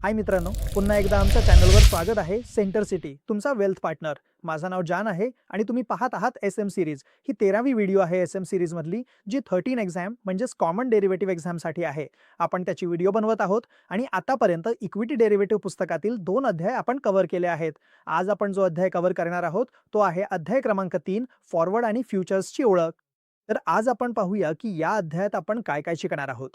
हाय मित्रांनो, पुन्हा एकदा आमच्या चॅनलवर स्वागत आहे. सेंटर सिटी तुमचा वेल्थ पार्टनर. माझं नाव जान आहे आणि तुम्ही पाहत आहात एस-एम सीरीज. ही 13वी व्हिडिओ आहे एस-एम सीरीजमधली, जी 13 एक्झाम म्हणजेच कॉमन डेरिव्हेटिव्ह एक्झामसाठी आहे. आपण त्याची व्हिडिओ बनवत आहोत आणि आतापर्यंत इक्विटी डेरिव्हेटिव्ह पुस्तकातील 2 अध्याय आपण कव्हर केले आहेत. आज आपण जो अध्याय कव्हर करणार आहोत तो आहे अध्याय क्रमांक 3, फॉरवर्ड आणि फ्युचर्सची ओळख. तर आज आपण पाहूया की या अध्यायात आपण काय काय शिकणार आहोत.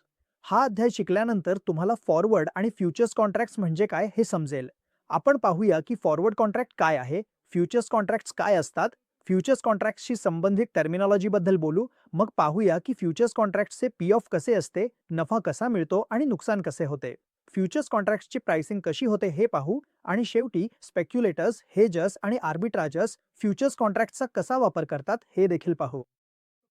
हा अध्याय शिकल्यानंतर तुम्हाला फॉरवर्ड आणि फ्युचर्स कॉन्ट्रॅक्ट्स म्हणजे काय हे समजेल. आपण पाहूया की फॉरवर्ड कॉन्ट्रॅक्ट काय आहे, फ्युचर्स कॉन्ट्रॅक्ट्स काय असतात, फ्युचर्स कॉन्ट्रॅक्ट्सशी संबंधित टर्मिनॉलॉजी बद्दल बोलू. मग पाहूया की फ्युचर्स कॉन्ट्रॅक्ट्सचे पी ऑफ कसे असते, नफा कसा मिळतो आणि नुकसान कसे होते. फ्युचर्स कॉन्ट्रॅक्ट्सची प्राइसिंग कशी होते हे पाहू आणि शेवटी स्पेक्युलेटर्स, हेजर्स आणि आर्बिट्राजर्स फ्युचर्स कॉन्ट्रॅक्टचा कसा वापर करतात हे देखील पाहू.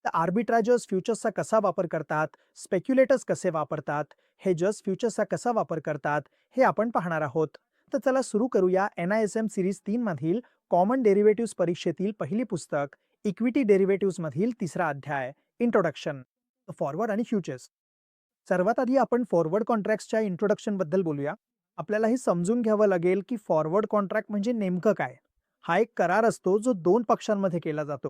तर आर्बिट्राजर्स फ्युचर्सचा कसा वापर करतात, स्पेक्युलेटर्स कसे वापरतात, हेजर्स फ्युचर्सचा कसा वापर करतात, हे आपण पाहणार आहोत. तर चला सुरू करूया NISM सिरीज 3 मधील कॉमन डेरिव्हेटिव्ह्ज परीक्षेतील पहिली पुस्तक, इक्विटी डेरिव्हेटिव्ह्ज मधील तिसरा अध्याय, इंट्रोडक्शन. फॉरवर्ड आणि फ्युचर्स. सर्वात आधी आपण फॉरवर्ड कॉन्ट्रॅक्ट्सच्या इंट्रोडक्शन बद्दल बोलूया. आपल्याला हे समजून घ्यावं लागेल की फॉरवर्ड कॉन्ट्रॅक्ट म्हणजे नेमकं काय. हा एक करार असतो जो 2 पक्षांमध्ये केला जातो.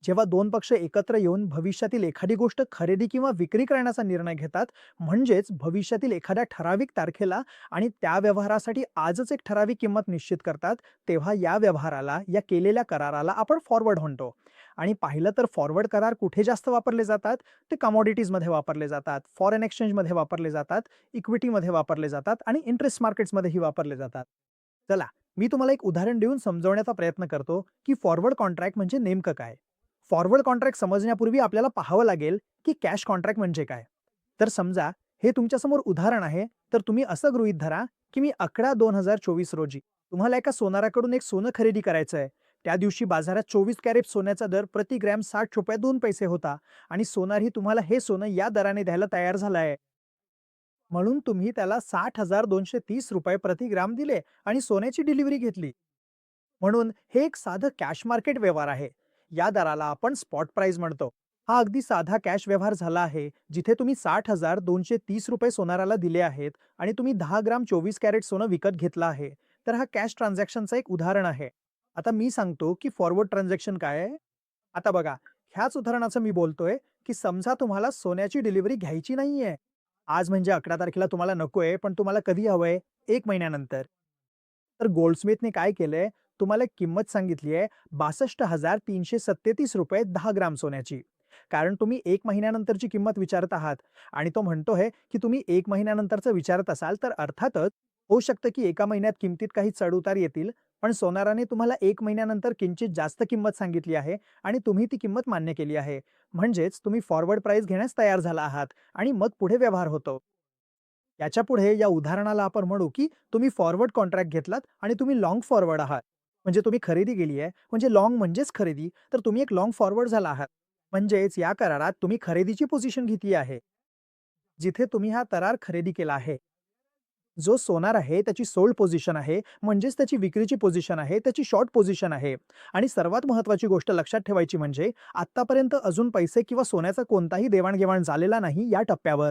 जेव्हा 2 पक्ष एकत्र येऊन भविष्यातील एखादी गोष्ट खरेदी किंवा विक्री करण्याचा निर्णय घेतात, म्हणजेच भविष्यातील एखाद्या ठराविक तारखेला आणि त्या व्यवहारासाठी आजच एक ठराविक किंमत निश्चित करतात, तेव्हा या व्यवहाराला, या केलेल्या कराराला आपण फॉरवर्ड म्हणतो. आणि पाहिलं तर फॉरवर्ड करार कुठे जास्त वापरले जातात? ते कमॉडिटीजमध्ये वापरले जातात, फॉरेन एक्सचेंजमध्ये वापरले जातात, इक्विटीमध्ये वापरले जातात आणि इंटरेस्ट मार्केट्समध्येही वापरले जातात. चला, मी तुम्हाला एक उदाहरण देऊन समजवण्याचा प्रयत्न करतो की फॉरवर्ड कॉन्ट्रॅक्ट म्हणजे नेमकं काय. फॉरवर्ड कॉन्ट्रॅक्ट समजण्यापूर्वी आपल्याला पाहावं लागेल की कॅश कॉन्ट्रॅक्ट म्हणजे काय. तर समजा हे तुमच्यासमोर उदाहरण आहे, तर तुम्ही असं गृहीत धरा की मी 11/2024 रोजी तुम्हाला एका सोनाराकडून एक सोनं खरेदी करायचं आहे. त्या दिवशी बाजारात 24 कॅरेट सोन्याचा दर प्रति ग्रॅम ₹60.02 होता आणि सोनारही तुम्हाला हे सोनं या दराने द्यायला तयार झाला आहे. म्हणून तुम्ही त्याला ₹60,230 प्रति ग्राम दिले आणि सोन्याची डिलिव्हरी घेतली. म्हणून हे एक साधं कॅश मार्केट व्यवहार आहे. या दराला आपण स्पॉट प्राइस म्हणतो. हा अगदी साधा कॅश व्यवहार झाला आहे, जिथे तुम्ही ₹60,230 सोनाराला दिले आहेत आणि तुम्ही 10 ग्राम 24 कॅरेट सोनं विकत घेतलं आहे. तर हा कॅश ट्रान्झॅक्शनचं एक उदाहरण आहे. आता मी सांगतो की फॉरवर्ड ट्रान्झॅक्शन काय आहे. आता बघा, ह्याच उदाहरणाचं मी बोलतोय की समजा तुम्हाला सोन्याची डिलिव्हरी घ्यायची नाहीये. आज म्हणजे 11 तारखेला तुम्हाला नकोय, पण तुम्हाला कधी हवंय? 1 महिन्यानंतर. तर गोल्डस्मिथने काय केलंय, तुम्हाला एक किंमत सांगितली आहे ₹62,337 10 ग्राम सोन्याची. कारण तुम्ही 1 महिन्यानंतरची किंमत विचारत आहात आणि तो म्हणतोय की तुम्ही 1 महिन्यानंतरचं विचारत असाल, तर अर्थातच होऊ शकतं की एका महिन्यात किमतीत काही चढ-उतार येतील. पण सोनाराने तुम्हाला 1 महिन्यानंतर किंचित जास्त किंमत सांगितली आहे आणि तुम्ही ती किंमत मान्य केली आहे. म्हणजेच तुम्ही फॉरवर्ड प्राइस घेण्यास तयार झाला आहात आणि मग पुढे व्यवहार होतो. याच्यापुढे या उदाहरणाला आपण म्हणू की तुम्ही फॉरवर्ड कॉन्ट्रॅक्ट घेतलात आणि तुम्ही लाँग फॉरवर्ड आहात. म्हणजे तुम्ही खरेदी केली आहे, म्हणजे लाँग म्हणजेच खरेदी, तर तुम्ही एक लाँग फॉरवर्ड झाला आहात. म्हणजेच या करारात तुम्ही खरेदीची पोझिशन घेतली आहे. जिथे तुम्ही हा करार खरेदी केला आहे. जो सोनार आहे त्याची सोल्ड पोझिशन आहे, म्हणजेच त्याची विक्रीची पोझिशन आहे, त्याची शॉर्ट पोझिशन आहे. आणि सर्वात महत्त्वाची गोष्ट लक्षात ठेवायची म्हणजे आत्तापर्यंत अजून पैसे किंवा सोन्याचा कोणताही देवाण झालेला नाही या टप्प्यावर.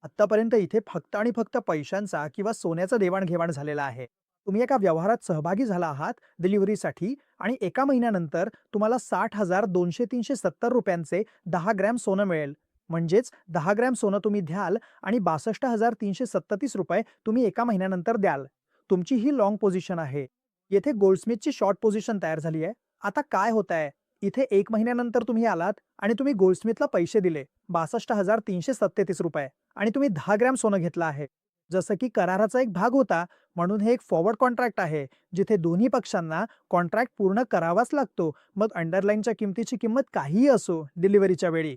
आत्तापर्यंत इथे फक्त आणि फक्त पैशांचा किंवा सोन्याचा देवाण झालेला आहे. तुम्ही एका व्यवहारात सहभागी झाला आहात डिलिव्हरीसाठी आणि एका महिन्यानंतर तुम्हाला ₹60,270 10 ग्रॅम सोनं मिळेल. म्हणजेच 10 ग्रॅम सोनं तुम्ही द्याल आणि ₹62,337 तुम्ही एका महिन्यानंतर द्याल. तुमची ही लाँग पोझिशन आहे. येथे गोल्डस्मिथची शॉर्ट पोझिशन तयार झाली आहे. आता काय होतंय? इथे 1 महिन्यानंतर तुम्ही आलात आणि तुम्ही गोल्डस्मिथला पैसे दिले ₹62,337 आणि तुम्ही 10 ग्रॅम सोनं घेतलं आहे. जसं की कराराचा एक भाग होता, म्हणून हे एक फॉरवर्ड कॉन्ट्रॅक्ट आहे, जिथे दोन्ही पक्षांना कॉन्ट्रॅक्ट पूर्ण करावाच लागतो. मग अंडरलाईनच्या किमतीची किंमत काहीही असो डिलिव्हरीच्या वेळी.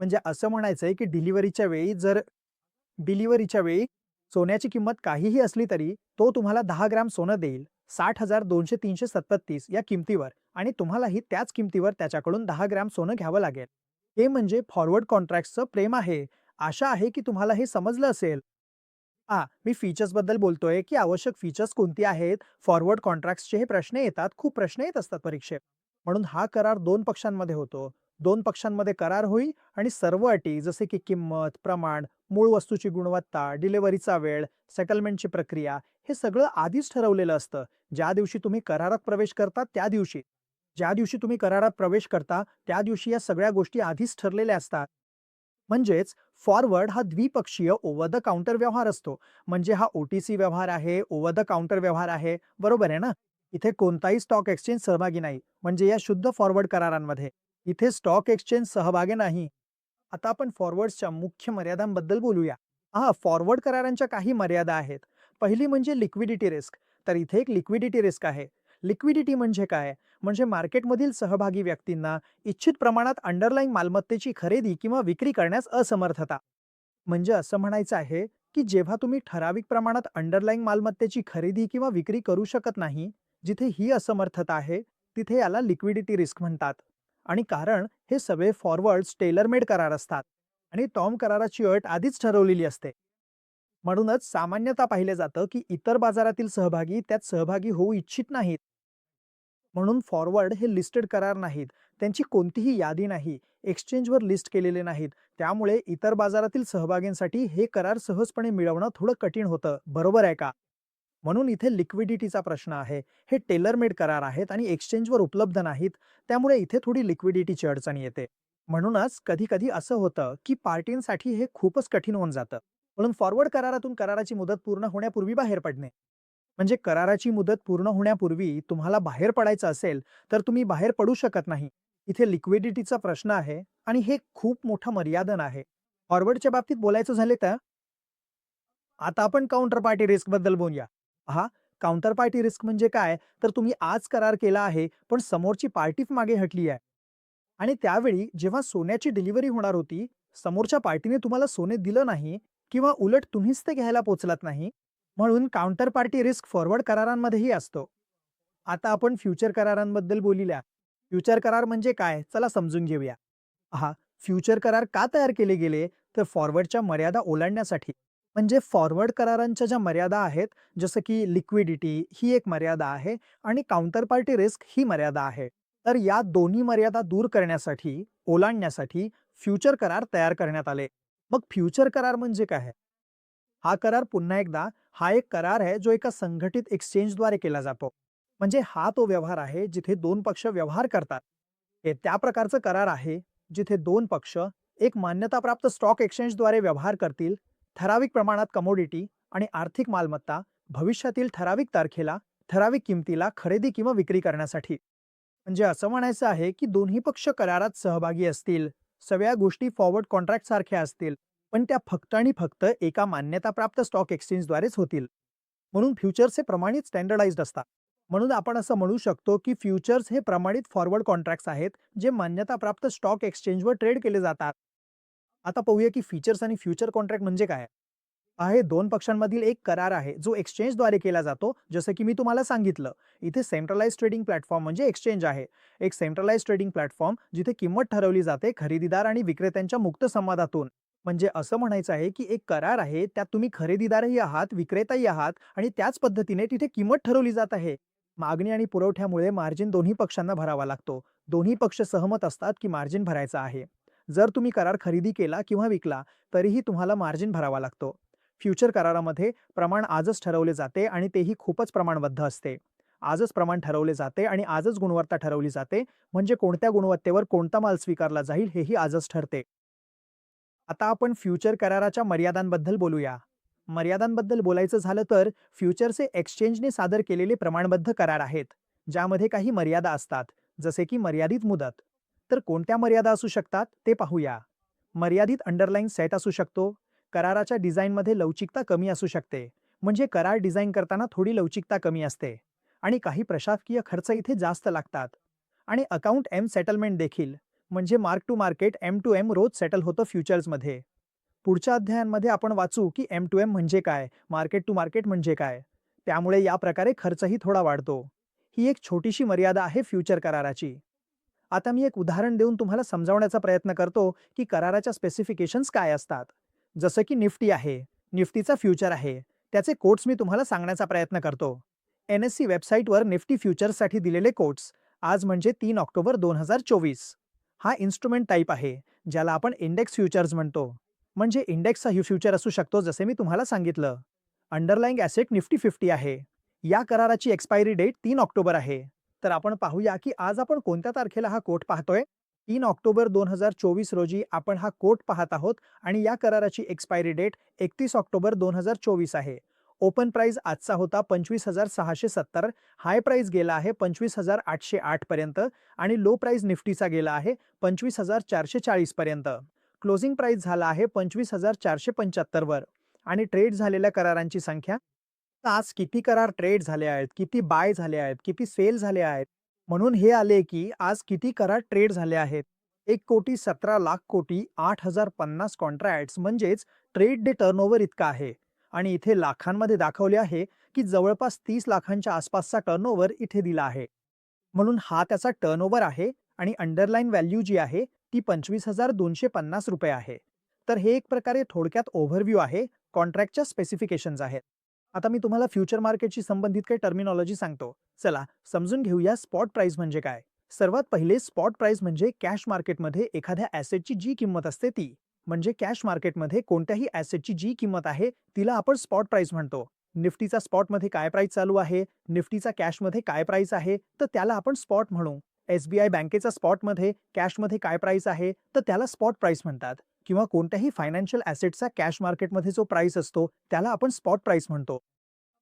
म्हणजे असं म्हणायचंय की डिलिव्हरीच्या वेळी सोन्याची किंमत काहीही असली तरी तो तुम्हाला 10 ग्रॅम सोनं देईल 60,200-337 या किमतीवर आणि तुम्हालाही त्याच किमतीवर त्याच्याकडून 10 ग्रॅम सोनं घ्यावं लागेल. हे म्हणजे फॉरवर्ड कॉन्ट्रॅक्टचं प्रेम आहे. आशा आहे की तुम्हाला हे समजलं असेल. मी फीचर्सबद्दल बोलतोय की आवश्यक फीचर्स कोणती आहेत? फॉरवर्ड कॉन्ट्रॅक्ट्सचे हे प्रश्न येतात, खूप प्रश्न येत असतात परीक्षेत. म्हणून हा करार 2 पक्षांमध्ये होतो. दोन पक्षांमध्ये करार होईल आणि सर्व अटी जसे की किंमत, प्रमाण, मूळ वस्तूची गुणवत्ता, डिलिव्हरीचा वेळ, सेटलमेंटची प्रक्रिया हे सगळं आधीच ठरवलेलं असतं. ज्या दिवशी तुम्ही करारात प्रवेश करता त्या दिवशी. ज्या दिवशी तुम्ही करारात प्रवेश करता त्या दिवशी या सगळ्या गोष्टी आधीच ठरलेल्या असतात. म्हणजेच फॉरवर्ड हा द्विपक्षीय ओव्हर द काउंटर व्यवहार असतो. म्हणजे हा ओटीसी व्यवहार आहे, ओव्हर द काउंटर व्यवहार आहे. बरोबर आहे ना? इथे कोणताही स्टॉक एक्सचेंज सहभागी नाही. म्हणजे या शुद्ध फॉरवर्ड करारांमध्ये. इथे स्टॉक एक्सचेंज सहभागी नाही. आता आपण फॉरवर्ड्सच्या मुख्य मर्यादांबद्दल बोलूया. फॉरवर्ड करारांच्या काही मर्यादा आहेत. पहिली म्हणजे लिक्विडिटी रिस्क. तर इथे एक लिक्विडिटी रिस्क आहे. लिक्विडिटी म्हणजे काय? म्हणजे मार्केटमधील सहभागी व्यक्तींना इच्छित प्रमाणात अंडरलाईंग मालमत्तेची खरेदी किंवा विक्री करण्यास असमर्थता. म्हणजे असं म्हणायचं आहे, की जेव्हा तुम्ही ठराविक प्रमाणात अंडरलाईंग मालमत्तेची खरेदी किंवा विक्री करू शकत नाही, जिथे ही असमर्थता आहे, तिथे याला लिक्विडिटी रिस्क म्हणतात. आणि कारण हे सगळे फॉरवर्ड्स टेलर मेड करार असतात आणि टॉम कराराची अट आधीच ठरवलेली असते. म्हणूनच सामान्यतः पाहिलं जातं, की इतर बाजारातील सहभागी त्यात सहभागी होऊ इच्छित नाहीत. म्हणून फॉरवर्ड हे लिस्टेड करार नाहीत. त्यांची कोणतीही यादी नाही. एक्सचेंजवर लिस्ट केलेले नाहीत. त्यामुळे इतर बाजारातील सहभागींसाठी हे करार सहजपणे मिळवणं थोडं कठीण होतं. बरोबर आहे का? म्हणून इथे लिक्विडिटीचा प्रश्न आहे. हे टेलर मेड करार आहेत आणि एक्सचेंजवर उपलब्ध नाहीत. त्यामुळे इथे थोडी लिक्विडिटीची अडचण येते. म्हणूनच कधी-कधी असं होतं, की पार्टींसाठी हे खूपच कठीण होऊन जातं. म्हणून फॉरवर्ड करारातून कराराची मुदत पूर्ण होण्यापूर्वी बाहेर पडणे. म्हणजे कराराची मुदत पूर्ण होण्यापूर्वी तुम्हाला बाहेर पडायचं असेल, तर तुम्ही बाहेर पडू शकत नाही. इथे लिक्विडिटीचा प्रश्न आहे आणि हे खूप मोठं मर्यादन आहे. फॉरवर्डच्या बाबतीत बोलायचं झाले तर आता आपण काउंटर पार्टी रिस्कबद्दल बोलूया. पहा, काउंटर पार्टी रिस्क म्हणजे काय? तर तुम्ही आज करार केला आहे, पण समोरची पार्टीच मागे हटली आहे. आणि त्यावेळी जेव्हा सोन्याची डिलिव्हरी होणार होती, समोरच्या पार्टीने तुम्हाला सोने दिलं नाही किंवा उलट तुम्हीच ते घ्यायला पोहोचलात नाही. म्हणून काउंटर पार्टी रिस्क फॉरवर्ड करारांमध्येही असतो. आता आपण फ्युचर करारांबद्दल बोलूया. फ्युचर करार म्हणजे काय? चला समजून घेऊया. पहा, फ्युचर करार का तयार केले गेले? तर फॉरवर्डच्या मर्यादा ओलांडण्यासाठी. म्हणजे फॉरवर्ड करारांच्या ज्या मर्यादा आहेत, जसं की लिक्विडिटी ही एक मर्यादा आहे आणि काउंटर पार्टी रिस्क ही मर्यादा आहे. तर या दोन्ही मर्यादा दूर करण्यासाठी, ओलांडण्यासाठी फ्युचर करार तयार करण्यात आले. मग फ्युचर करार म्हणजे काय? हा करार पुन्हा एकदा हा एक करार आहे जो एका संघटित एक्सचेंजद्वारे केला जातो. म्हणजे हा तो व्यवहार आहे जिथे दोन पक्ष व्यवहार करतात. हे त्या प्रकारचं करार आहे जिथे दोन पक्ष एक मान्यताप्राप्त स्टॉक एक्सचेंजद्वारे व्यवहार करतील, ठराविक प्रमाणात कमोडिटी आणि आर्थिक मालमत्ता भविष्यातील ठराविक तारखेला, ठराविक किमतीला खरेदी किंवा विक्री करण्यासाठी. म्हणजे असं म्हणायचं आहे की दोन्ही पक्ष करारात सहभागी असतील, सगळ्या गोष्टी फॉरवर्ड कॉन्ट्रॅक्ट सारख्या असतील, पण त्या फक्त आणि फक्त एका मान्यताप्राप्त स्टॉक एक्सचेंजद्वारेच होतील. म्हणून फ्युचर्स हे प्रमाणित स्टँडर्डाइज्ड असतात. म्हणून आपण असं म्हणू शकतो की फ्युचर्स हे प्रमाणित फॉरवर्ड कॉन्ट्रॅक्ट्स आहेत, जे मान्यताप्राप्त स्टॉक एक्सचेंजवर ट्रेड केले जातात. आता पाहूया की फीचर्स आणि फ्युचर कॉन्ट्रॅक्ट म्हणजे काय? आहे दोन पक्षांमधील एक करार आहे जो एक्सचेंजद्वारे केला जातो, जसं की मी तुम्हाला सांगितलं. इथे सेंट्रलाइज्ड ट्रेडिंग प्लॅटफॉर्म म्हणजे एक्सचेंज आहे. एक सेंट्रलाइज्ड ट्रेडिंग प्लॅटफॉर्म जिथे किंमत ठरवली जाते खरेदीदार आणि विक्रेत्यांच्या मुक्त संवादातून. म्हणजे असं म्हणायचं आहे की एक करार आहे त्यात तुम्ही खरेदीदारही आहात, विक्रेताही आहात आणि त्याच पद्धतीने तिथे किंमत ठरवली जात आहे. मागणी आणि पुरवठ्यामुळे मार्जिन दोन्ही पक्षांना भरावा लागतो. दोन्ही पक्ष सहमत असतात की मार्जिन भरायचा आहे. जर तुम्ही करार खरेदी केला किंवा विकला, तरीही तुम्हाला मार्जिन भरावा लागतो. फ्युचर करारामध्ये प्रमाण आजच ठरवले जाते आणि तेही खूपच प्रमाणबद्ध असते. आजच प्रमाण ठरवले जाते आणि आजच गुणवत्ता ठरवली जाते. म्हणजे कोणत्या गुणवत्तेवर कोणता माल स्वीकारला जाईल हेही आजच ठरते. आता आपण फ्युचर कराराच्या मर्यादांबद्दल बोलूया. मर्यादांबद्दल बोलायचं झालं तर फ्युचरचे एक्सचेंजने सादर केलेले प्रमाणबद्ध करार आहेत, ज्यामध्ये काही मर्यादा असतात, जसे की मर्यादित मुदत. तर कोणत्या मर्यादा असू शकतात ते पाहूया. मर्यादित अंडरलाईन सेट असू शकतो. कराराच्या डिझाईनमध्ये लवचिकता कमी असू शकते. म्हणजे करार डिझाईन करताना थोडी लवचिकता कमी असते. आणि काही प्रशासकीय खर्च इथे जास्त लागतात. आणि अकाउंट एम सेटलमेंट देखील, म्हणजे mark to market M to M रोज सेटल होतं फ्युचर्समध्ये. पुढच्या अध्यायांमध्ये आपण वाचू की एम टू एम म्हणजे काय, मार्केट टू मार्केट म्हणजे काय. त्यामुळे या प्रकारे खर्चही थोडा वाढतो. ही एक छोटीशी मर्यादा आहे फ्युचर कराराची. आता मी एक उदाहरण देऊन तुम्हाला समजावण्याचा प्रयत्न करतो की कराराच्या स्पेसिफिकेशन्स काय असतात. जसं की निफ्टी आहे, निफ्टीचा फ्युचर आहे. त्याचे कोट्स मी तुम्हाला सांगण्याचा प्रयत्न करतो. NSE वेबसाईटवर निफ्टी फ्युचर्ससाठी दिलेले कोट्स आज म्हणजे 3 ऑक्टोबर 2024. हा इन्स्ट्रुमेंट टाईप आहे, ज्याला आपण इंडेक्स फ्युचर्स म्हणतो. म्हणजे इंडेक्सचा फ्युचर असू शकतो, जसे मी तुम्हाला सांगितलं. अंडरलाइंग ॲसेट निफ्टी 50 आहे. या कराराची एक्सपायरी डेट 3 ऑक्टोबर आहे. तर आपण पाहूया की आज आपण कोणत्या तारखेला हा कोट पाहतोय. 3 ऑक्टोबर 2024 रोजी आपण हा कोट पाहत आहोत आणि या कराराची एक्सपायरी डेट 31 ऑक्टोबर 2024 आहे. ओपन प्राइस आजचा होता 25,670. हाय प्राइस गेला आहे 25,808 पर्यंत आणि लो प्राइस निफ्टीचा गेला आहे 25,440 पर्यंत. क्लोजिंग प्राइस झाला आहे 25,475 वर आणि ट्रेड झालेल्या करारांची संख्या. आज किती करार ट्रेड झाले आहेत, किती बाय झाले आहेत, किती सेल झाले आहेत. म्हणून हे आले की आज किती करार ट्रेड झाले आहेत. 1,17,00,00,000 कोटी 8,050 कॉन्ट्रॅक्ट्स म्हणजेच ट्रेड डे टर्नओव्हर इतका आहे. आणि इथे लाखांमध्ये दाखवले आहे की जवळपास 30 लाखांच्या आसपासचा टर्नओव्हर इथे दिला आहे. म्हणून हा त्याचा टर्नओव्हर आहे आणि अंडरलाईन व्हॅल्यू जी आहे ती 25,250 रुपये आहे. तर हे एक प्रकारे थोडक्यात ओव्हरव्ह्यू आहे, कॉन्ट्रॅक्टच्या स्पेसिफिकेशन्स आहेत. आता मी तुम्हाला फ्युचर मार्केटशी संबंधित काही टर्मिनॉलॉजी सांगतो. चला समजून घेऊया स्पॉट प्राइस म्हणजे काय. सर्वात पहिले स्पॉट प्राइस म्हणजे कॅश मार्केटमध्ये एखाद्या ॲसेटची जी किंमत असते ती. म्हणजे कॅश मार्केटमध्ये कोणत्याही ॲसेटची जी किंमत आहे तिला आपण स्पॉट प्राइस म्हणतो. निफ्टीचा स्पॉटमध्ये काय प्राइस चालू आहे, निफ्टीचा कॅशमध्ये काय प्राइस आहे, तर त्याला आपण स्पॉट म्हणू. SBI बँकेचा स्पॉटमध्ये कॅशमध्ये काय प्राइस आहे, तर त्याला स्पॉट प्राइस म्हणतात. किंवा कोणत्याही फायनान्शियल ॲसेटचा कॅश मार्केटमध्ये जो प्राइस असतो त्याला आपण स्पॉट प्राइस म्हणतो.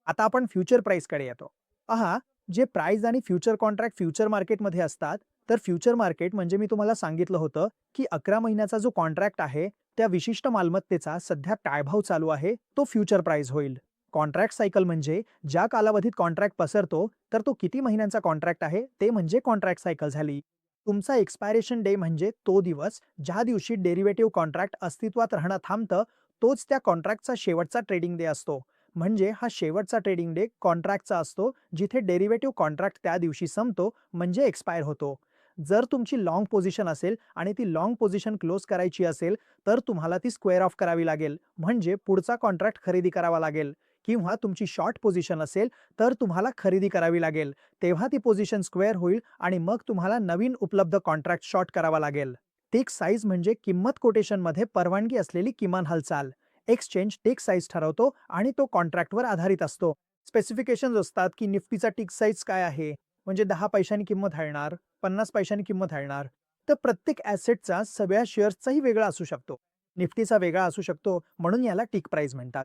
आता आपण फ्युचर प्राइसकडे येतो. पहा, जे प्राइस आणि फ्युचर कॉन्ट्रॅक्ट फ्युचर मार्केटमध्ये असतात, तर फ्युचर मार्केट म्हणजे मी तुम्हाला सांगितलं होतं की 11 महिन्याचा जो कॉन्ट्रॅक्ट आहे त्या विशिष्ट मालमत्तेचा सध्या काय भाव चालू आहे तो फ्युचर प्राइस होईल. कॉन्ट्रॅक्ट सायकल म्हणजे ज्या कालावधीत कॉन्ट्रॅक्ट पसरतो तर तो किती महिन्यांचा कॉन्ट्रॅक्ट आहे ते म्हणजे कॉन्ट्रॅक्ट सायकल झाली. तुमचा एक्सपायरेशन डे म्हणजे तो दिवस ज्या दिवशी डेरिव्हेटिव्ह कॉन्ट्रॅक्ट अस्तित्वात राहणं थांबतं, तोच त्या कॉन्ट्रॅक्टचा शेवटचा ट्रेडिंग डे असतो. म्हणजे हा शेवटचा ट्रेडिंग डे कॉन्ट्रॅक्टचा असतो, जिथे डेरिव्हेटिव्ह कॉन्ट्रॅक्ट त्या दिवशी संपतो म्हणजे एक्सपायर होतो. जर तुमची लाँग पोझिशन असेल आणि ती लाँग पोझिशन क्लोज करायची असेल, तर तुम्हाला ती स्क्वेअर ऑफ करावी लागेल, म्हणजे पुढचा कॉन्ट्रॅक्ट खरेदी करावा लागेल. किंवा तुमची शॉर्ट पोझिशन असेल, तर तुम्हाला खरेदी करावी लागेल. तेव्हा ती पोझिशन स्क्वेअर होईल आणि मग तुम्हाला नवीन उपलब्ध कॉन्ट्रॅक्ट शॉर्ट करावा लागेल. टिक साईज म्हणजे किंमत कोटेशनमध्ये परवानगी असलेली किमान हालचाल. एक्सचेंज टिक साईज ठरवतो आणि तो कॉन्ट्रॅक्टवर आधारित असतो. स्पेसिफिकेशन्स असतात की निफ्टीचा टिक साईज काय आहे, म्हणजे 10 पैशांनी किंमत हलणार, 50 पैशांनी किंमत हलणार. तर प्रत्येक ॲसेटचा सगळ्या शेअर्सचाही वेगळा असू शकतो. निफ्टीचा वेगळा असू शकतो, म्हणून याला टिक प्राइस म्हणतात.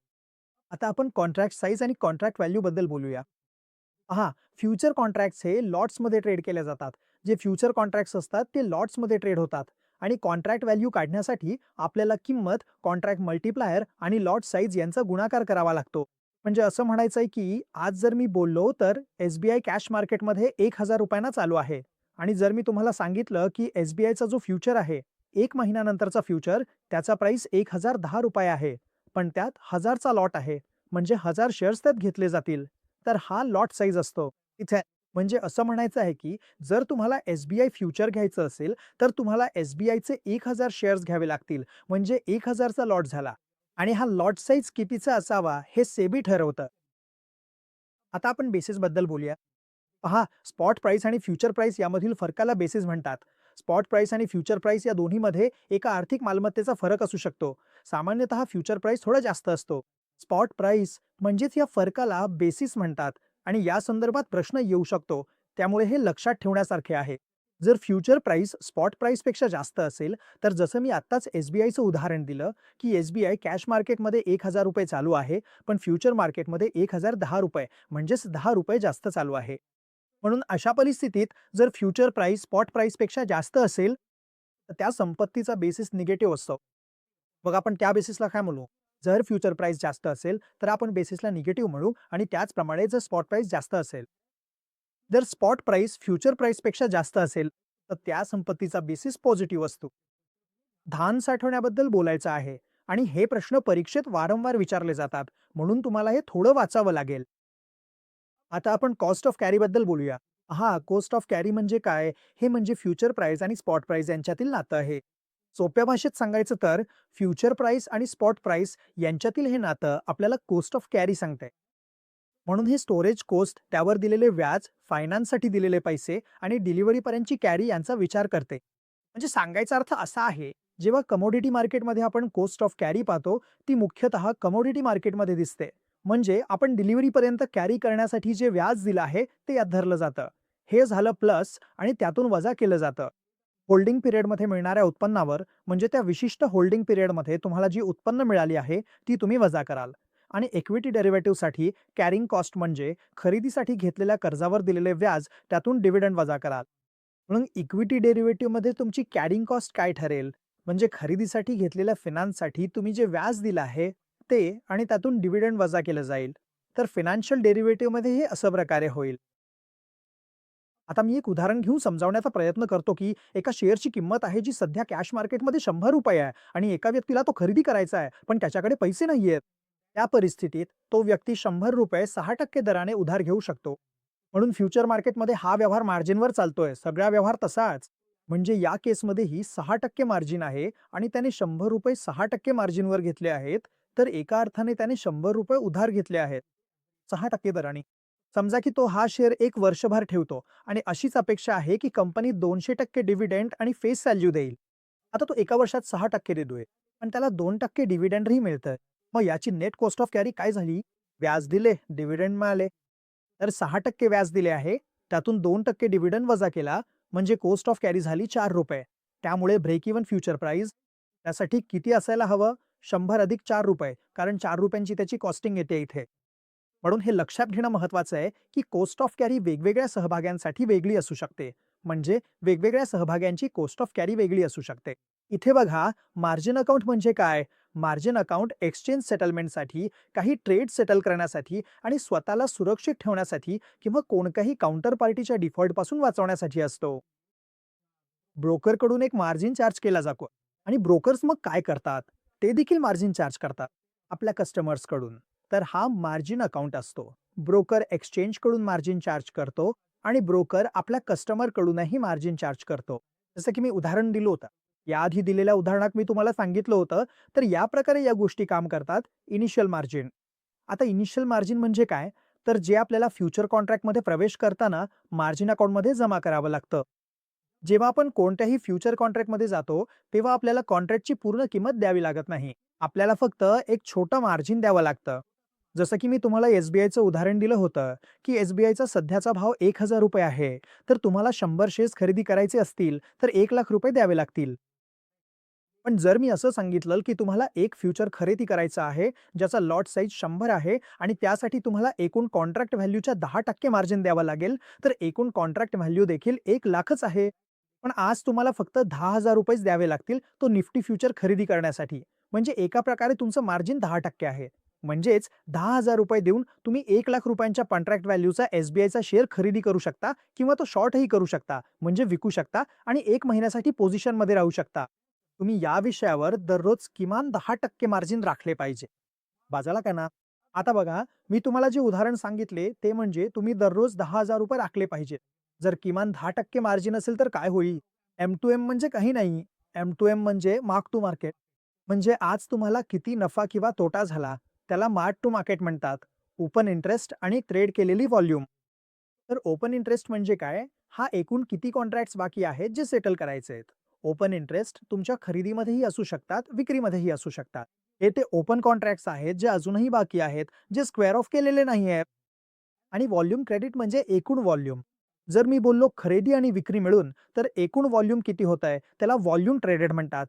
आता आपण कॉन्ट्रॅक्ट साईज आणि कॉन्ट्रॅक्ट व्हॅल्यू बद्दल बोलूया. पहा, फ्युचर कॉन्ट्रॅक्ट्स हे लॉट्समध्ये ट्रेड केले जातात. जे फ्युचर कॉन्ट्रॅक्ट्स असतात ते लॉट्समध्ये ट्रेड होतात आणि कॉन्ट्रॅक्ट व्हॅल्यू काढण्यासाठी आपल्याला किंमत, कॉन्ट्रॅक्ट मल्टिप्लायर आणि लॉट साईज यांचा गुणाकार करावा लागतो. म्हणजे असं म्हणायचं आहे की आज जर मी बोललो तर SBI कॅश मार्केटमध्ये 1,000 रुपयांना चालू आहे आणि जर मी तुम्हाला सांगितलं की SBIचा जो फ्युचर आहे, 1 महिन्यानंतरचा फ्युचर, त्याचा प्राइस 1,010 रुपये आहे. पण त्यात 1,000चा लॉट आहे, म्हणजे 1,000 शेअर्स त्यात घेतले जातील. तर हा लॉट साईज असतो इथे. म्हणजे असं म्हणायचं आहे की जर तुम्हाला SBI फ्युचर घ्यायचं असेल, तर तुम्हाला SBIचे 1,000 शेअर्स घ्यावे लागतील, म्हणजे 1,000चा लॉट झाला. आणि हा लॉट साईज कितीचा असावा हे सेबी ठरवतं. आता आपण बेसिस बद्दल बोलूया. पहा, स्पॉट प्राइस आणि फ्युचर प्राइस यामधील फरकाला बेसिस म्हणतात. स्पॉट प्राइस आणि फ्युचर प्राइस या दोन्हीमध्ये एका आर्थिक मालमत्तेचा फरक असू शकतो. सामान्यतः फ्युचर प्राइस थोडा जास्त असतो. स्पॉट प्राइस म्हणजेच या फरकाला बेसिस म्हणतात आणि या संदर्भात प्रश्न येऊ शकतो. त्यामुळे हे लक्षात ठेवण्यासारखे आहे. जर फ्युचर प्राइस स्पॉट प्राइसपेक्षा जास्त असेल, तर जसं मी आत्ताच SBIचं उदाहरण दिलं, की SBI कॅश मार्केटमध्ये 1,000 रुपये चालू आहे, पण फ्युचर मार्केटमध्ये 1,010 रुपये म्हणजेच 10 रुपये जास्त चालू आहे. म्हणून अशा परिस्थितीत जर फ्युचर प्राइस स्पॉट प्राइसपेक्षा जास्त असेल, तर त्या संपत्तीचा बेसिस निगेटिव्ह असतो. मग आपण त्या बेसिसला काय म्हणू? जर फ्युचर प्राइस जास्त असेल, तर आपण बेसिसला निगेटिव्ह म्हणू आणि त्याचप्रमाणे जर स्पॉट प्राइस जास्त असेल, जर स्पॉट प्राइस फ्युचर प्राइसपेक्षा जास्त असेल, तर त्या संपत्तीचा बेसिस पॉझिटिव्ह असतो. धान साठवण्याबद्दल बोलायचं आहे आणि हे प्रश्न परीक्षेत वारंवार विचारले जातात, म्हणून तुम्हाला हे थोडं वाचावं लागेल. आता आपण कॉस्ट ऑफ कॅरीबद्दल बोलूया. हां, कॉस्ट ऑफ कॅरी म्हणजे काय? हे म्हणजे फ्युचर प्राइस आणि स्पॉट प्राइस यांच्यातील नातं आहे. सोप्या भाषेत सांगायचं तर फ्युचर प्राइस आणि स्पॉट प्राइस यांच्यातील हे नातं आपल्याला कॉस्ट ऑफ कॅरी सांगते. म्हणून हे स्टोरेज कॉस्ट, त्यावर दिलेले व्याज, फायनान्ससाठी दिलेले पैसे आणि डिलिव्हरीपर्यंतची कॅरी यांचा विचार करते. म्हणजे सांगायचा अर्थ असा आहे, जेव्हा कमोडिटी मार्केटमध्ये आपण कॉस्ट ऑफ कॅरी पाहतो, ती मुख्यतः कमोडिटी मार्केटमध्ये दिसते. म्हणजे आपण डिलिव्हरीपर्यंत कॅरी करण्यासाठी जे व्याज दिलं आहे, ते यात धरलं जातं. हे झालं प्लस आणि त्यातून वजा केलं जातं. होल्डिंग पिरियडमध्ये मिळणाऱ्या उत्पन्नावर म्हणजे त्या विशिष्ट होल्डिंग पिरियडमध्ये तुम्हाला जी उत्पन्न मिळाली आहे, ती तुम्ही वजा कराल. आणि इक्विटी डेरिव्हेटिव्हसाठी कॅरिंग कॉस्ट म्हणजे खरेदीसाठी घेतलेल्या कर्जावर दिलेले व्याज, त्यातून डिव्हिडंड वजा कराल. म्हणून इक्विटी डेरिव्हेटिव्हमध्ये तुमची कॅरिंग कॉस्ट काय ठरेल? म्हणजे खरेदीसाठी घेतलेल्या फिनान्ससाठी तुम्ही जे व्याज दिलं आहे ते आणि त्यातून डिव्हिडंड वजा केलं जाईल. तर फायनान्शियल डेरिव्हेटिव्हमध्ये हे असं प्रकारे होईल. आता मी एक उदाहरण घेऊन समजावण्याचा प्रयत्न करतो, की एका शेअरची किंमत आहे जी सध्या कॅश मार्केटमध्ये ₹100 आहे आणि एका व्यक्तीला तो खरेदी करायचा आहे, पण त्याच्याकडे पैसे नाहीयेत. त्या परिस्थितीत तो व्यक्ती ₹100 6% दराने उधार घेऊ शकतो. म्हणून फ्युचर मार्केटमध्ये हा व्यवहार मार्जिनवर चालतोय. सगळा व्यवहार तसाच. म्हणजे या केसमध्येही 6% मार्जिन आहे आणि त्याने ₹100 6% मार्जिनवर घेतले आहेत. तर एका अर्थाने त्याने ₹100 उधार घेतले आहेत. 6% दराने. समजा की तो हा शेअर एक वर्षभर ठेवतो आणि अशीच अपेक्षा आहे की कंपनी 200% डिव्हिडंड आणि फेस व्हॅल्यू देईल. आता तो एका वर्षात 6% देतोय, पण त्याला 2% डिव्हिडंडही मिळतंय. मग याची नेट कॉस्ट ऑफ कॅरी काय झाली? व्याज दिले, डिव्हिडंड मिळाले. तर 6% व्याज दिले आहे, त्यातून 2% डिव्हिडंड वजा केला, म्हणजे कॉस्ट ऑफ कॅरी झाली ₹4. त्यामुळे ब्रेक इव्हन फ्युचर प्राइस त्यासाठी किती असायला हवं? 100 अधिक ₹4, कारण ₹4 ची त्याची कॉस्टिंग येते इथे. म्हणून हे लक्षात घेणं महत्त्वाचं आहे, की कॉस्ट ऑफ कॅरी वेगवेगळ्या सहभाग्यांसाठी वेगळी असू शकते. म्हणजे वेगवेगळ्या सहभाग्यांची कॉस्ट ऑफ कॅरी वेगळी असू शकते. इथे बघा, मार्जिन अकाउंट म्हणजे काय? मार्जिन अकाउंट एक्सचेंज सेटलमेंटसाठी, काही ट्रेड सेटल करण्यासाठी आणि स्वतःला सुरक्षित ठेवण्यासाठी किंवा कोणत्याही काउंटर पार्टीच्या डिफॉल्टपासून वाचवण्यासाठी असतो. ब्रोकरकडून एक मार्जिन चार्ज केला जातो आणि ब्रोकर्स मग काय करतात? ते देखील मार्जिन चार्ज करतात आपल्या कस्टमर्सकडून. तर हा मार्जिन अकाउंट असतो. ब्रोकर एक्सचेंजकडून मार्जिन चार्ज करतो आणि ब्रोकर आपल्या कस्टमरकडूनही मार्जिन चार्ज करतो. जसं की मी उदाहरण दिलं होतं. याआधी दिलेल्या उदाहरणात मी तुम्हाला सांगितलं होतं, तर या प्रकारे या गोष्टी काम करतात. Initial margin. आता इनिशियल मार्जिन म्हणजे काय? तर जे आपल्याला फ्युचर कॉन्ट्रॅक्टमध्ये प्रवेश करताना मार्जिन अकाउंटमध्ये जमा करावं लागतं. जेव्हा आपण कोणत्याही फ्युचर कॉन्ट्रॅक्टमध्ये जातो, तेव्हा आपल्याला कॉन्ट्रॅक्टची पूर्ण किंमत द्यावी लागत नाही. आपल्याला फक्त एक छोटं मार्जिन द्यावं लागतं. जसं की मी तुम्हाला एस-बी-आयचं उदाहरण दिलं होतं, की एस-बी-आयचा सध्याचा भाव ₹1000 आहे. तर तुम्हाला 100 शेअर्स खरेदी करायचे असतील, तर ₹1,00,000 द्यावे लागतील. पण जर मी असं सांगितलं, की तुम्हाला एक फ्युचर खरेदी करायचं आहे, ज्याचा लॉट साइज 100 आहे आणि त्यासाठी तुम्हाला एकूण कॉन्ट्रॅक्ट व्हॅल्यूच्या 10% मार्जिन द्यावं लागेल, तर एकूण कॉन्ट्रॅक्ट व्हॅल्यू देखील 1,00,000च आहे. पण आज तुम्हाला फक्त ₹10,000 द्यावे लागतील तो निफ्टी फ्युचर खरेदी करण्यासाठी. म्हणजे एका प्रकारे तुमचं मार्जिन 10% आहे. म्हणजेच ₹10,000 देऊन तुम्ही ₹1,00,000च्या कॉन्ट्रॅक्ट व्हॅल्यूचा एस-बी-आयचा शेअर खरेदी करू शकता किंवा तो शॉर्टही करू शकता, म्हणजे विकू शकता आणि 1 महिन्यासाठी पोझिशनमध्ये राहू शकता. तुम्ही या विषयावर दररोज किमान 10% मार्जिन राखले पाहिजे. बाजाला का ना? आता बघा, मी तुम्हाला जे उदाहरण सांगितले ते म्हणजे तुम्ही दररोज ₹10,000 राखले पाहिजेत. जर किमान 10% मार्जिन असेल तर काय होईल? एम-टू-एम म्हणजे काही नाही. एम-टू-एम म्हणजे मार्क टू मार्केट. म्हणजे आज तुम्हाला किती नफा किंवा तोटा झाला, त्याला मार्क टू मार्केट म्हणतात. ओपन इंटरेस्ट आणि ट्रेड केलेली व्हॉल्यूम. तर ओपन इंटरेस्ट म्हणजे काय? हा एकूण किती कॉन्ट्रॅक्ट्स बाकी आहेत जे सेटल करायचे आहेत. ओपन इंटरेस्ट तुमच्या खरेदीमध्येही असू शकतात, विक्रीमध्येही असू शकतात. हे ते ओपन कॉन्ट्रॅक्ट्स आहेत जे अजूनही बाकी आहेत, जे स्क्वेअर ऑफ केलेले नाही आहेत. आणि व्हॉल्यूम क्रेडिट म्हणजे एकूण व्हॉल्यूम. जर मी बोललो खरेदी आणि विक्री मिळून, तर एकूण व्हॉल्यूम किती होतंय, त्याला व्हॉल्यूम ट्रेडेड म्हणतात.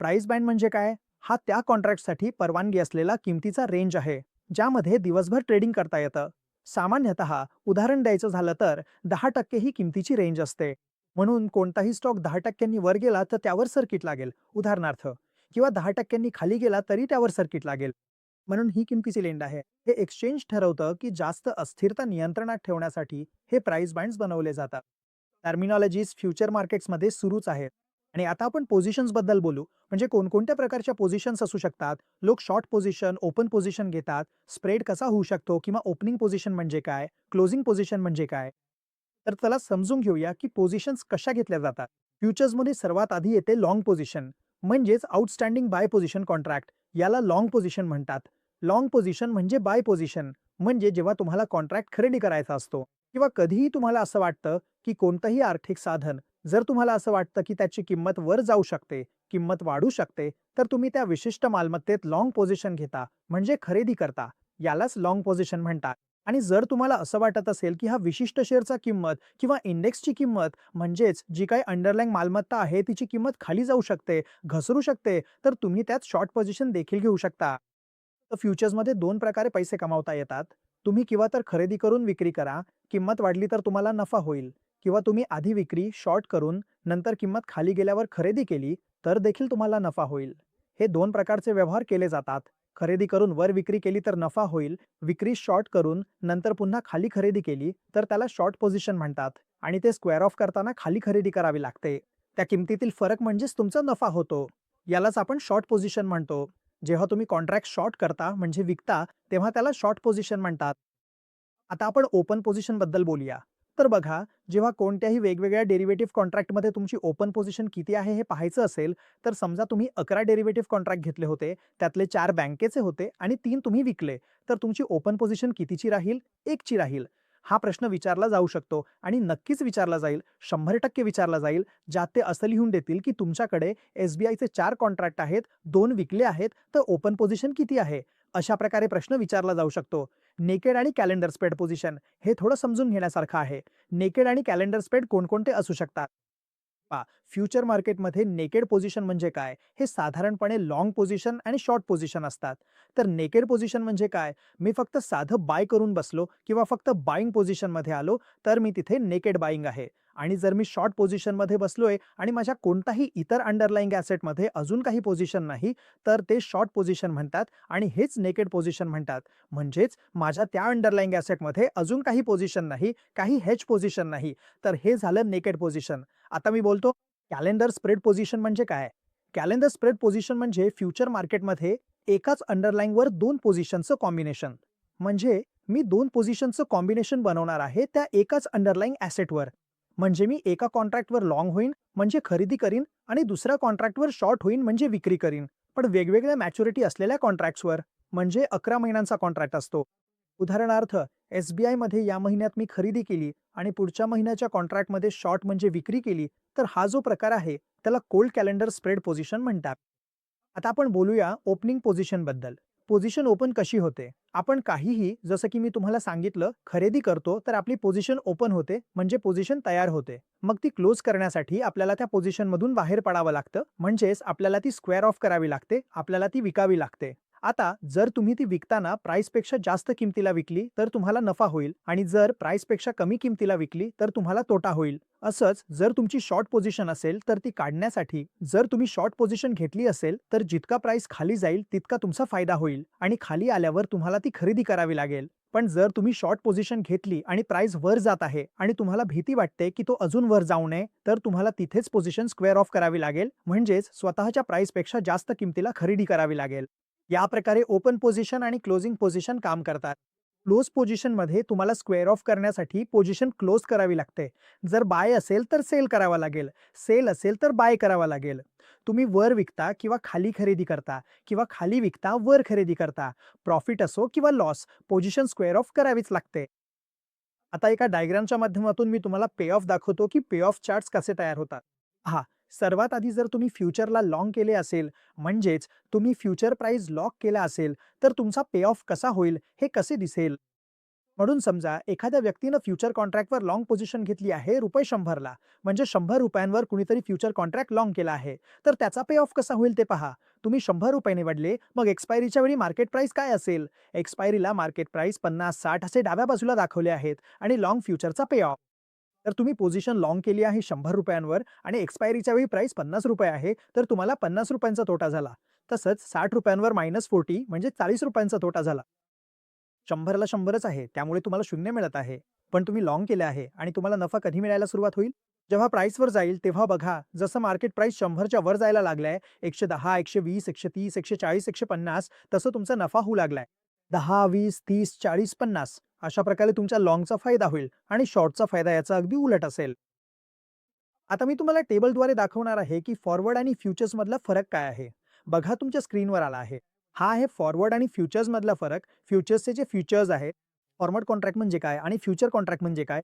प्राइस बँड म्हणजे काय? हा त्या कॉन्ट्रॅक्टसाठी परवानगी असलेला किमतीचा रेंज आहे, ज्यामध्ये दिवसभर ट्रेडिंग करता येतं. सामान्यतः उदाहरण द्यायचं झालं तर 10% ही किमतीची रेंज असते. म्हणून कोणताही स्टॉक 10% वर गेला तर त्यावर सर्किट लागेल, उदाहरणार्थ, किंवा 10% खाली गेला तरी त्यावर सर्किट लागेल. म्हणून ही किमतीची लेंड आहे. हे एक्सचेंज ठरवतं की जास्त अस्थिरता नियंत्रणात ठेवण्यासाठी हे प्राइस बँड्स बनवले जातात. टर्मिनॉलॉजीज फ्युचर मार्केट्समध्ये सुरूच आहेत. आणि आता आपण पोझिशन्सबद्दल बोलू. म्हणजे कोणकोणत्या प्रकारच्या पोझिशन्स असू शकतात. लोक शॉर्ट पोझिशन, ओपन पोझिशन घेतात. स्प्रेड कसा होऊ शकतो किंवा ओपनिंग पोझिशन म्हणजे काय? क्लोजिंग पोझिशन म्हणजे काय? तर चला समजून घेऊया की पोझिशन्स कशा घेतल्या जातात. फ्युचर्समध्ये सर्वात आधी येते लाँग पोझिशन, म्हणजेच आउटस्टँडिंग बाय पोझिशन कॉन्ट्रॅक्ट. याला लाँग पोझिशन म्हणतात. लाँग पोझिशन म्हणजे बाय पोझिशन, म्हणजे जेव्हा तुम्हाला कॉन्ट्रॅक्ट खरेदी करायचा असतो किंवा कधीही तुम्हाला असं वाटतं की कोणतंही आर्थिक साधन जर तुम्हाला असं वाटतं की त्याची किंमत वर जाऊ शकते, किंमत वाढू शकते, तर तुम्ही त्या विशिष्ट मालमत्तेत लाँग पोझिशन घेता, म्हणजे खरेदी करता. यालाच लाँग पोझिशन म्हणतात. आणि जर तुम्हाला असं वाटत असेल की हा विशिष्ट शेअरचा किंमत किंवा इंडेक्सची किंमत म्हणजेच जी काही अंडरलाईंग मालमत्ता आहे तिची किंमत खाली जाऊ शकते, घसरू शकते, तर तुम्ही त्यात शॉर्ट पोझिशन देखील घेऊ शकता. तर फ्युचर्समध्ये 2 प्रकारे पैसे कमावता येतात. तुम्ही किंवा तर खरेदी करून विक्री करा, किंमत वाढली तर तुम्हाला नफा होईल. किंवा तुम्ही आधी विक्री शॉर्ट करून नंतर किंमत खाली गेल्यावर खरेदी केली, तर देखील तुम्हाला नफा होईल. हे 2 प्रकारचे व्यवहार केले जातात. खरेदी करून वर विक्री केली तर नफा होईल. विक्री शॉर्ट करून नंतर पुन्हा खाली खरेदी केली, तर त्याला शॉर्ट पोझिशन म्हणतात. आणि ते स्क्वेअर ऑफ करताना खाली खरेदी करावी लागते. त्या किमतीतील फरक म्हणजेच तुमचा नफा होतो. यालाच आपण शॉर्ट पोझिशन म्हणतो. जेव्हा तुम्ही कॉन्ट्रॅक्ट शॉर्ट करता म्हणजे विकता, तेव्हा त्याला शॉर्ट पोझिशन म्हणतात. आता आपण ओपन पोझिशन बद्दल बोलूया. तर बघा, जेव्हा कोणत्याही वेगवेगळ्या डेरिव्हेटिव्ह कॉन्ट्रॅक्टमध्ये तुमची ओपन पोझिशन किती आहे हे पाहायचं असेल, तर समजा तुम्ही 11 डेरिव्हेटिव्ह कॉन्ट्रॅक्ट घेतले होते, त्यातले 4 बँकेचे होते आणि 3 तुम्ही विकले. तर तुमची ओपन पोझिशन कितीची राहील? 1 ची राहील. हा प्रश्न विचारला जाऊ शकतो आणि नक्कीच विचारला जाईल, 100% विचारला जाईल, ज्यात ते असं लिहून देतील की तुमच्याकडे एस-बी-आयचे 4 कॉन्ट्रॅक्ट आहेत, 2 विकले आहेत, तर ओपन पोझिशन किती आहे? अशा प्रकारे प्रश्न विचारला जाऊ शकतो. नेकेड आणि कॅलेंडर स्प्रेड पोझिशन हे थोडं समजून घेण्यासारखं आहे. नेकेड आणि कॅलेंडर स्प्रेड कोणकोणते असू शकतात? पहा, फ्युचर मार्केटमध्ये नेकेड पोझिशन म्हणजे काय? हे साधारणपणे लाँग पोझिशन आणि शॉर्ट पोझिशन असतात. तर नेकेड पोझिशन म्हणजे काय? मी फक्त साधं बाय करून बसलो किंवा फक्त बायिंग पोझिशनमध्ये आलो, तर मी तिथे नेकेड बायिंग आहे. आणि जर मी शॉर्ट पोझिशनमध्ये बसलोय आणि माझ्या कोणताही इतर अंडरलाइंग ॲसेटमध्ये अजून काही पोझिशन नाही, तर ते शॉर्ट पोझिशन म्हणतात आणि हेच नेकेड पोझिशन म्हणतात. म्हणजेच माझ्या त्या अंडरलाइंग ॲसेटमध्ये अजून काही पोझिशन नाही, काही हेज पोझिशन नाही. तर हे झालं नेकेड पोझिशन. आता मी बोलतो कॅलेंडर स्प्रेड पोझिशन म्हणजे काय? कॅलेंडर स्प्रेड पोझिशन म्हणजे फ्युचर मार्केटमध्ये एकाच अंडरलाईनवर 2 पोझिशनचं कॉम्बिनेशन. म्हणजे मी 2 पोझिशनचं कॉम्बिनेशन बनवणार आहे त्या एकाच अंडरलाईंग ॲसेटवर. म्हणजे मी एका कॉन्ट्रॅक्टवर लाँग होईन म्हणजे खरेदी करीन आणि दुसऱ्या कॉन्ट्रॅक्टवर शॉर्ट होईन म्हणजे विक्री करीन. पण वेगवेगळ्या मॅच्युरिटी असलेल्या कॉन्ट्रॅक्ट्सवर. म्हणजे 11 महिन्यांचा कॉन्ट्रॅक्ट असतो. उदाहरणार्थ एस-बी-आयमध्ये या महिन्यात मी खरेदी केली आणि पुढच्या महिन्याच्या कॉन्ट्रॅक्टमध्ये शॉर्ट म्हणजे विक्री केली, तर हा जो प्रकार आहे त्याला कोल्ड कॅलेंडर स्प्रेड पोझिशन म्हणतात. आता आपण बोलूया ओपनिंग पोझिशनबद्दल. पोझिशन ओपन कशी होते? आपण काहीही जसं की मी तुम्हाला सांगितलं खरेदी करतो तर आपली पोझिशन ओपन होते म्हणजे पोझिशन तयार होते. मग ती क्लोज करण्यासाठी आपल्याला त्या पोझिशनमधून बाहेर पडावं लागतं म्हणजेच आपल्याला ती स्क्वेअर ऑफ करावी लागते, आपल्याला ती विकावी लागते. आता जर तुम्ही ती विकताना प्राइसपेक्षा जास्त किमतीला विकली तर तुम्हाला नफा होईल आणि जर प्राइसपेक्षा कमी किमतीला विकली तर तुम्हाला तोटा होईल. असंच जर तुमची शॉर्ट पोझिशन असेल तर ती काढण्यासाठी जर तुम्ही शॉर्ट पोझिशन घेतली असेल तर जितका प्राइस खाली जाईल तितका तुमचा फायदा होईल आणि खाली आल्यावर तुम्हाला ती खरेदी करावी लागेल. पण जर तुम्ही शॉर्ट पोझिशन घेतली आणि प्राइस वर जात आहे आणि तुम्हाला भीती वाटते की तो अजून वर जाऊ नये, तर तुम्हाला तिथेच पोझिशन स्क्वेअर ऑफ करावी लागेल म्हणजेच स्वतःच्या प्राइसपेक्षा जास्त किमतीला खरेदी करावी लागेल. या प्रकारे ओपन पोझिशन आणि क्लोजिंग पोझिशन काम करतात. क्लोज पोझिशनमध्ये तुम्हाला स्क्वेअर ऑफ करण्यासाठी पोझिशन क्लोज करावी लागते. जर बाय असेल तर सेल करावा लागेल, सेल असेल तर बाय करावा लागेल. तुम्ही वर विकता किंवा खाली खरेदी करता किंवा खाली विकता वर खरेदी करता. प्रॉफिट असो किंवा लॉस, पोझिशन स्क्वेअर ऑफ करावीच लागते. आता एका डायग्रामच्या माध्यमातून मी तुम्हाला पे ऑफ दाखवतो की पे ऑफ चार्ट्स कसे तयार होतात. पहा, सर्वात आधी जर तुम्ही फ्युचरला लाँग केले असेल, म्हणजेच तुम्ही फ्युचर प्राइस लॉक केला असेल, तर तुमचा पे ऑफ कसा होईल हे कसे दिसेल? म्हणून समजा एखाद्या व्यक्तीनं फ्युचर कॉन्ट्रॅक्टवर लाँग पोझिशन घेतली आहे ₹100 ला, म्हणजे ₹100 कुणीतरी फ्युचर कॉन्ट्रॅक्ट लाँग केला आहे. तर त्याचा पे ऑफ कसा होईल ते पहा. तुम्ही ₹100 निवडले, मग एक्सपायरीच्या वेळी मार्केट प्राइस काय असेल? एक्सपायरीला मार्केट प्राइस 50-60 असे डाव्या बाजूला दाखवले आहेत आणि लाँग फ्युचरचा पे ऑफ. तर तुम्ही पोझिशन लाँग केली आहे ₹100 आणि एक्सपायरीच्या वेळी प्राइस ₹50 आहे, तर तुम्हाला ₹50 चा तोटा झाला. तसंच ₹60 -40 म्हणजे ₹40 तोटा झाला. 100ला 100च आहे, त्यामुळे तुम्हाला 0 मिळत आहे. पण तुम्ही लाँग केले आहे आणि तुम्हाला नफा कधी मिळायला सुरुवात होईल? जेव्हा प्राइसवर जाईल तेव्हा बघा, जसं मार्केट प्राइस 100च्या वर जायला लागलाय, 110, 120, 130, 140, 150 तसं तुमचा नफा होऊ लागलाय. 10, 20, 30, 40, 50 अशा प्रकारे तुमच्या लाँगचा फायदा होईल आणि शॉर्टचा फायदा याचा अगदी उलट असेल. आता मी तुम्हाला टेबलद्वारे दाखवणार आहे की फॉरवर्ड आणि फ्युचर्स मधला फरक काय आहे. बघा तुमच्या स्क्रीनवर आला आहे. हा आहे फॉरवर्ड आणि फ्युचर्स मधला फरक. फ्युचर्सचे जे फ्युचर्स आहेत, फॉरवर्ड कॉन्ट्रॅक्ट म्हणजे काय आणि फ्युचर कॉन्ट्रॅक्ट म्हणजे काय?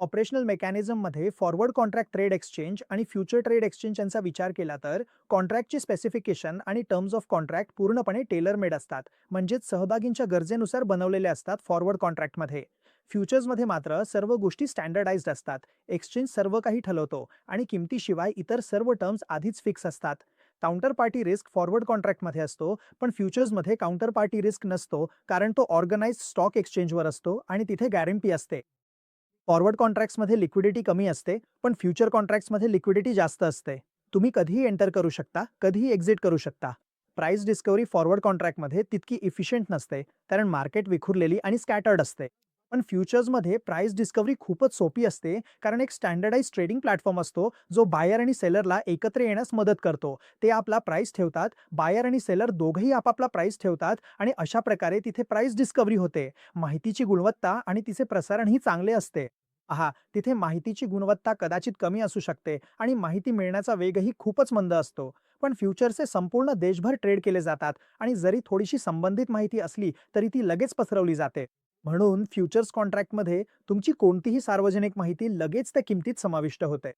ऑपरेशनल मेकॅनिझममध्ये फॉरवर्ड कॉन्ट्रॅक्ट ट्रेड एक्सचेंज आणि फ्युचर ट्रेड एक्सचेंज यांचा विचार केला तर कॉन्ट्रॅक्टची स्पेसिफिकेशन आणि टर्म्स ऑफ कॉन्ट्रॅक्ट पूर्णपणे टेलर मेड असतात, म्हणजेच सहभागींच्या गरजेनुसार बनवलेले असतात फॉरवर्ड कॉन्ट्रॅक्टमध्ये. फ्युचर्समध्ये मात्र सर्व गोष्टी स्टँडर्डाइज्ड असतात. एक्सचेंज सर्व काही ठरवतो आणि किमतीशिवाय इतर सर्व टर्म्स आधीच फिक्स असतात. काउंटर पार्टी रिस्क फॉरवर्ड कॉन्ट्रॅक्टमध्ये असतो, पण फ्युचर्समध्ये काउंटर पार्टी रिस्क नसतो, कारण तो ऑर्गनाइज स्टॉक एक्सचेंजवर असतो आणि तिथे गॅरंटी असते. फॉरवर्ड कॉन्ट्रॅक्ट्समध्ये लिक्विडिटी कमी असते, पण फ्युचर कॉन्ट्रॅक्ट्समध्ये लिक्विडिटी जास्त असते. तुम्ही कधीही एंटर करू शकता, कधीही एक्झिट करू शकता. प्राइस डिस्कव्हरी फॉरवर्ड कॉन्ट्रॅक्टमध्ये तितकी इफिशियंट नसते, कारण मार्केट विखुरलेली आणि स्कॅटर्ड असते. पण फ्युचर्समध्ये प्राइस डिस्कव्हरी खूपच सोपी असते, कारण एक स्टँडर्डाइज ट्रेडिंग प्लॅटफॉर्म असतो जो बायर आणि सेलरला एकत्र येण्यास मदत करतो. ते आपला प्राइस ठेवतात, बायर आणि सेलर दोघंही आपापला प्राइस ठेवतात आणि अशा प्रकारे तिथे प्राइस डिस्कव्हरी होते. माहितीची गुणवत्ता आणि तिचे प्रसारणही चांगले असते. पहा, तिथे माहितीची गुणवत्ता कदाचित कमी असू शकते आणि माहिती मिळण्याचा वेगही खूपच मंद असतो. पण फ्युचरचे संपूर्ण देशभर ट्रेड केले जातात आणि जरी थोडीशी संबंधित माहिती असली तरी ती लगेच पसरवली जाते. म्हणून फ्युचर्स कॉन्ट्रॅक्टमध्ये तुमची कोणतीही सार्वजनिक माहिती लगेच त्या किमतीत समाविष्ट होते.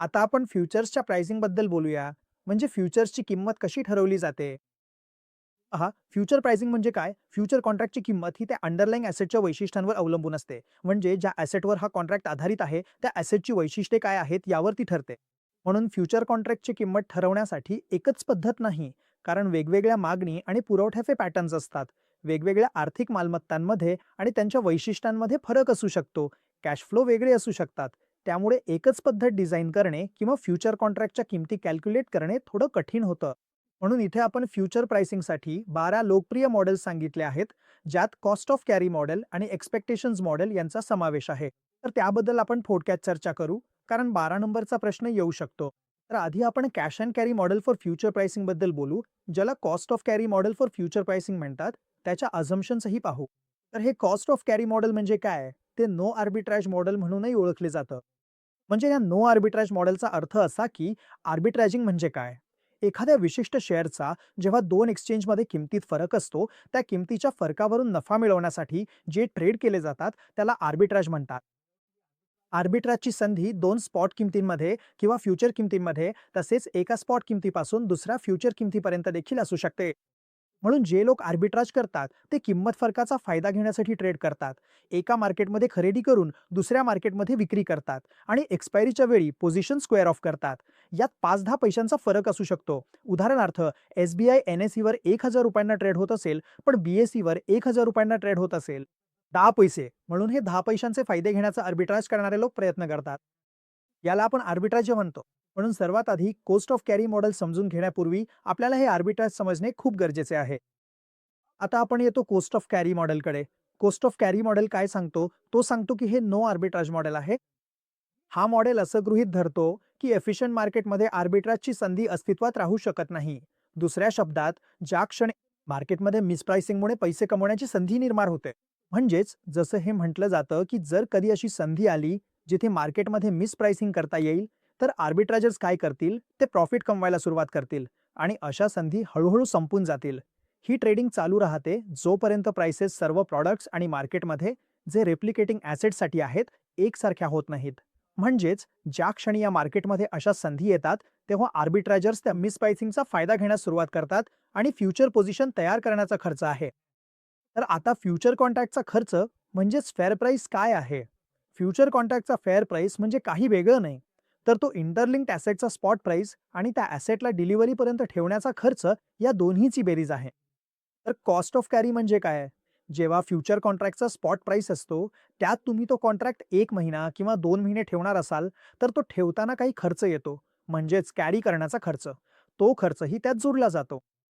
आता आपण फ्युचर्सच्या प्राइसिंगबद्दल बोलूया. म्हणजे फ्युचर्सची किंमत कशी ठरवली जाते. पहा, फ्युचर प्राइसिंग म्हणजे काय? फ्युचर कॉन्ट्रॅक्टची किंमत ही त्या अंडरलाईंग ॲसेटच्या वैशिष्ट्यांवर अवलंबून असते. म्हणजे ज्या ॲसेटवर हा कॉन्ट्रॅक्ट आधारित आहे, त्या ॲसेटची वैशिष्ट्ये काय आहेत यावर ती ठरते. म्हणून फ्युचर कॉन्ट्रॅक्टची किंमत ठरवण्यासाठी एकच पद्धत नाही, कारण वेगवेगळ्या मागणी आणि पुरवठ्याचे पॅटर्न्स असतात. वेगवेगळ्या आर्थिक मालमत्तांमध्ये आणि त्यांच्या वैशिष्ट्यांमध्ये फरक असू शकतो. कॅश फ्लो वेगळे असू शकतात. त्यामुळे एकच पद्धत डिझाइन करणे किंवा फ्युचर कॉन्ट्रॅक्टच्या किमती कॅल्क्युलेट करणे थोडं कठीण होतं. म्हणून इथे आपण फ्युचर प्राइसिंगसाठी 12 लोकप्रिय मॉडेल्स सांगितले आहेत, ज्यात कॉस्ट ऑफ कॅरी मॉडेल आणि एक्सपेक्टेशन्स मॉडेल यांचा समावेश आहे. तर त्याबद्दल आपण थोडक्यात चर्चा करू, कारण 12 नंबरचा प्रश्न येऊ शकतो. तर आधी आपण cash and carry model for future pricing बद्दल बोलू, ज्याला cost of carry model for future pricing म्हणतात. त्याच्या अझम्पशन्सही पाहू. तर हे कॉस्ट ऑफ कॅरी मॉडेल म्हणजे काय? ते नो आर्बिट्राज मॉडेल म्हणूनही ओळखले जातं. म्हणजे या नो आर्बिट्राज मॉडेलचा अर्थ असा की आर्बिट्राजिंग म्हणजे काय? एखाद्या विशिष्ट शेअरचा जेव्हा दोन एक्सचेंजमध्ये किमतीत फरक असतो, त्या किमतीच्या फरकावरून नफा मिळवण्यासाठी जे ट्रेड केले जातात त्याला आर्बिट्राज म्हणतात. आर्बिट्राजची संधी दोन स्पॉट किमतींमध्ये किंवा फ्युचर किमतींमध्ये तसेच एका स्पॉट किमतीपासून दुसऱ्या फ्युचर किमतीपर्यंत देखील असू शकते. म्हणून जे लोक आर्बिट्राज करतात ते किंमत फरकाचा फायदा घेण्यासाठी ट्रेड करतात. एका मार्केटमध्ये खरेदी करून दुसऱ्या मार्केटमध्ये विक्री करतात आणि एक्सपायरीच्या वेळी पोझिशन स्क्वेअर ऑफ करतात. यात 5-10 पैशांचा फरक असू शकतो. उदाहरणार्थ, SBI NSEवर 1,000 रुपयांना ट्रेड होत असेल, पण BSEवर 1,000 रुपयांना ट्रेड होत असेल. 10 पैसे, म्हणून हे 10 पैशांचे फायदे घेण्याचा आर्बिट्राज करणारे लोक प्रयत्न करतात. याला आपण आर्बिट्राज म्हणतो. म्हणून सर्वात आधी कॉस्ट ऑफ कॅरी मॉडेल समजून घेण्यापूर्वी आपल्याला हे आर्बिट्राज समजणे खूप गरजेचे आहे. आता आपण येतो कॉस्ट ऑफ कॅरी मॉडेलकडे. कॉस्ट ऑफ कॅरी मॉडेल काय सांगतो? तो सांगतो की हे नो आर्बिट्राज मॉडेल आहे. हा मॉडेल असं गृहीत धरतो की एफिशियंट मार्केटमध्ये आर्बिट्राजची संधी अस्तित्वात राहू शकत नाही. दुसऱ्या शब्दात, ज्या क्षणी मार्केटमध्ये मिसप्राइसिंगमुळे पैसे कमवण्याची संधी निर्माण होते. म्हणजेच जसं हे म्हटलं जातं की जर कधी अशी संधी आली जिथे मार्केटमध्ये मिसप्राइसिंग करता येईल, तर आर्बिट्राजर्स काय करतील? ते प्रॉफिट कमवायला सुरुवात करतील आणि अशा संधी हळूहळू संपून जातील. ही ट्रेडिंग चालू राहते जोपर्यंत प्राइसेस सर्व प्रॉडक्ट्स आणि मार्केटमध्ये जे रेप्लिकेटिंग ॲसेटसाठी आहेत एकसारख्या होत नाहीत. म्हणजेच ज्या क्षणी या मार्केटमध्ये अशा संधी येतात तेव्हा आर्बिट्रायझर्स त्या मिसप्राइसिंगचा फायदा घेण्यास सुरुवात करतात आणि फ्युचर पोझिशन तयार करण्याचा खर्च आहे. तर आता फ्युचर कॉन्ट्रॅक्टचा खर्च म्हणजेच फेअर प्राइस काय आहे? फ्युचर कॉन्ट्रॅक्टचा फेअर प्राइस म्हणजे काही वेगळं नाही, तर तो इंटरलिंक्ड ॲसेटचा स्पॉट प्राइस आणि त्या ॲसेटला डिलिव्हरीपर्यंत ठेवण्याचा खर्च या दोन्हीची बेरीज आहे. तर कॉस्ट ऑफ कॅरी म्हणजे काय? जेव्हा फ्युचर कॉन्ट्रॅक्टचा स्पॉट प्राइस असतो, त्यात तुम्ही तो कॉन्ट्रॅक्ट 1 महिना किंवा 2 महिने ठेवणार असाल, तर तो ठेवताना काही खर्च येतो, म्हणजेच कॅरी करण्याचा खर्च. तो खर्चही त्यात जोडला जातो.